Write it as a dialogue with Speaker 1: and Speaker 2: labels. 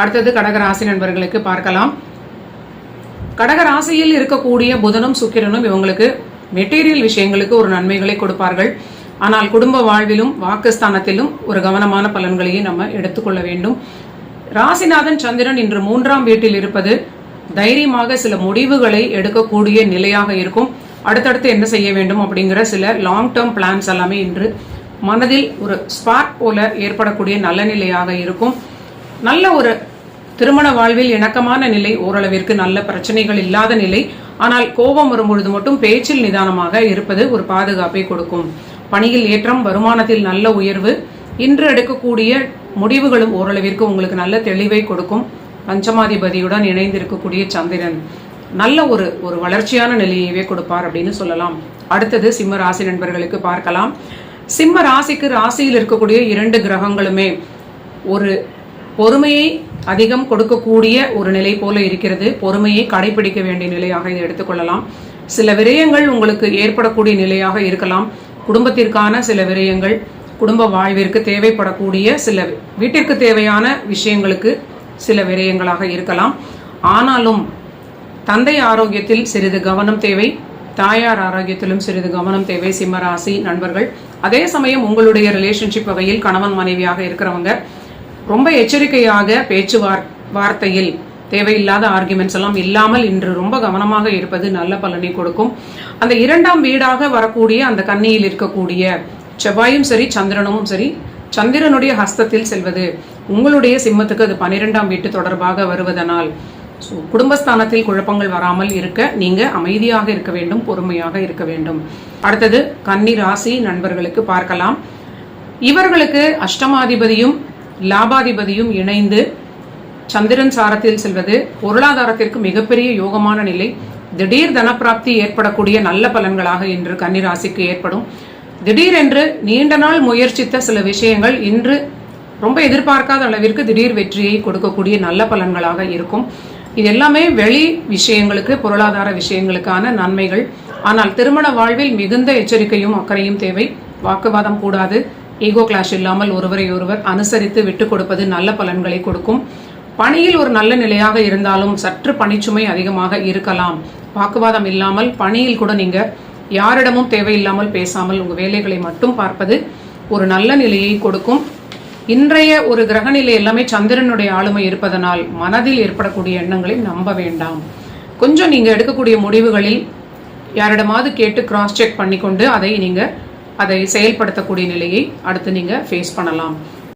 Speaker 1: அடுத்தது கடகராசி நண்பர்களுக்கு பார்க்கலாம். கடகராசியில் இருக்கக்கூடிய புதனும் சுக்கிரனும் இவங்களுக்கு மெட்டீரியல் விஷயங்களுக்கு ஒரு நன்மைகளை கொடுப்பார்கள். ஆனால் குடும்ப வாழ்விலும் வாக்குஸ்தானத்திலும் ஒரு கவனமான பலன்களையே நம்ம எடுத்துக்கொள்ள வேண்டும். ராசிநாதன் சந்திரன் இன்று 3ஆம் வீட்டில் இருப்பது தைரியமாக சில முடிவுகளை எடுக்கக்கூடிய நிலையாக இருக்கும். அடுத்தடுத்து என்ன செய்ய வேண்டும் அப்படிங்கிற சில லாங் டேர்ம் பிளான்ஸ் எல்லாமே இன்று மனதில் ஒரு ஸ்பார்க் போல ஏற்படக்கூடிய நல்ல நிலையாக இருக்கும். நல்ல ஒரு திருமண வாழ்வில் இணக்கமான நிலை, ஓரளவிற்கு நல்ல பிரச்சனைகள் இல்லாத நிலை. ஆனால் கோபம் வரும்பொழுது மட்டும் பேச்சில் நிதானமாக இருப்பது ஒரு பாதுகாப்பை கொடுக்கும். பணியில் ஏற்றம், வருமானத்தில் நல்ல உயர்வு, இன்று எடுக்கக்கூடிய முடிவுகளும் ஓரளவிற்கு உங்களுக்கு நல்ல தெளிவை கொடுக்கும். பஞ்சமாதிபதியுடன் இணைந்திருக்கக்கூடிய சந்திரன் நல்ல ஒரு வளர்ச்சியான நிலையவே கொடுப்பார் அப்படின்னு சொல்லலாம். அடுத்தது சிம்ம ராசி நண்பர்களுக்கு பார்க்கலாம். சிம்ம ராசிக்கு ராசியில் இருக்கக்கூடிய 2 கிரகங்களுமே ஒரு பொறுமையை அதிகம் கொடுக்கக்கூடிய ஒரு நிலை போல இருக்கிறது. பொறுமையை கடைபிடிக்க வேண்டிய நிலையாக இதை எடுத்துக்கொள்ளலாம். சில விரயங்கள் உங்களுக்கு ஏற்படக்கூடிய நிலையாக இருக்கலாம். குடும்பத்திற்கான சில விரயங்கள், குடும்ப வாழ்விற்கு தேவைப்படக்கூடிய சில வீட்டிற்கு தேவையான விஷயங்களுக்கு சில விரயங்களாக இருக்கலாம். ஆனாலும் தந்தை ஆரோக்கியத்தில் சிறிது கவனம் தேவை, தாயார் ஆரோக்கியத்திலும் சிறிது கவனம் தேவை சிம்மராசி நண்பர்கள். அதே சமயம் உங்களுடைய ரிலேஷன்ஷிப் வகையில் கணவன் மனைவியாக இருக்கிறவங்க ரொம்ப எச்சரிக்கையாக வார்த்தையில் தேவையில்லாத ஆர்குமெண்ட்ஸ் எல்லாம் இல்லாமல் இன்று ரொம்ப கவனமாக இருப்பது நல்ல பலனை கொடுக்கும். அந்த 2ஆம் வீடாக வரக்கூடிய அந்த கன்னியில் இருக்கக்கூடிய செவ்வாயும் சரி சந்திரனும் சரி, சந்திரனுடைய ஹஸ்தத்தில் செல்வது உங்களுடைய சிம்மத்துக்கு அது 12ஆம் வீட்டு தொடர்பாக வருவதனால் குடும்பஸ்தானத்தில் குழப்பங்கள் வராமல் இருக்க நீங்க அமைதியாக இருக்க வேண்டும், பொறுமையாக இருக்க வேண்டும். அடுத்தது கன்னி ராசி நண்பர்களுக்கு பார்க்கலாம். இவர்களுக்கு அஷ்டமாதிபதியும் லாபாதிபதியும் இணைந்து சந்திரன் சாரத்தில் செல்வது பொருளாதாரத்திற்கு மிகப்பெரிய யோகமான நிலை. திடீர் தனப்பிராப்தி ஏற்படக்கூடிய நல்ல பலன்களாக இன்று கன்னிராசிக்கு ஏற்படும். திடீரென்று நீண்ட நாள் முயற்சித்த சில விஷயங்கள் இன்று ரொம்ப எதிர்பார்க்காத அளவிற்கு திடீர் வெற்றியை கொடுக்கக்கூடிய நல்ல பலன்களாக இருக்கும். இது எல்லாமே வெளி விஷயங்களுக்கு, பொருளாதார விஷயங்களுக்கான நன்மைகள். ஆனால் திருமண வாழ்வில் மிகுந்த எச்சரிக்கையும் அக்கறையும் தேவை. வாக்குவாதம் கூடாது. ஈகோ கிளாஷ் இல்லாமல் ஒருவரை ஒருவர் அனுசரித்து விட்டு கொடுப்பது நல்ல பலன்களை கொடுக்கும். பணியில் ஒரு நல்ல நிலையாக இருந்தாலும் சற்று பணிச்சுமை அதிகமாக இருக்கலாம். வாக்குவாதம் இல்லாமல் பணியில் கூட நீங்க யாரிடமும் தேவையில்லாமல் பேசாமல் உங்க வேலைகளை மட்டும் பார்ப்பது ஒரு நல்ல நிலையை கொடுக்கும். இன்றைய ஒரு கிரகநிலை எல்லாமே சந்திரனுடைய ஆளுமை இருப்பதனால் மனதில் ஏற்படக்கூடிய எண்ணங்களை நம்ப வேண்டாம். கொஞ்சம் நீங்க எடுக்கக்கூடிய முடிவுகளில் யாரிடமாவது கேட்டு கிராஸ் செக் பண்ணிக்கொண்டு அதை செயல்படுத்தக்கூடிய நிலையை அடுத்து நீங்க ஃபேஸ் பண்ணலாம்.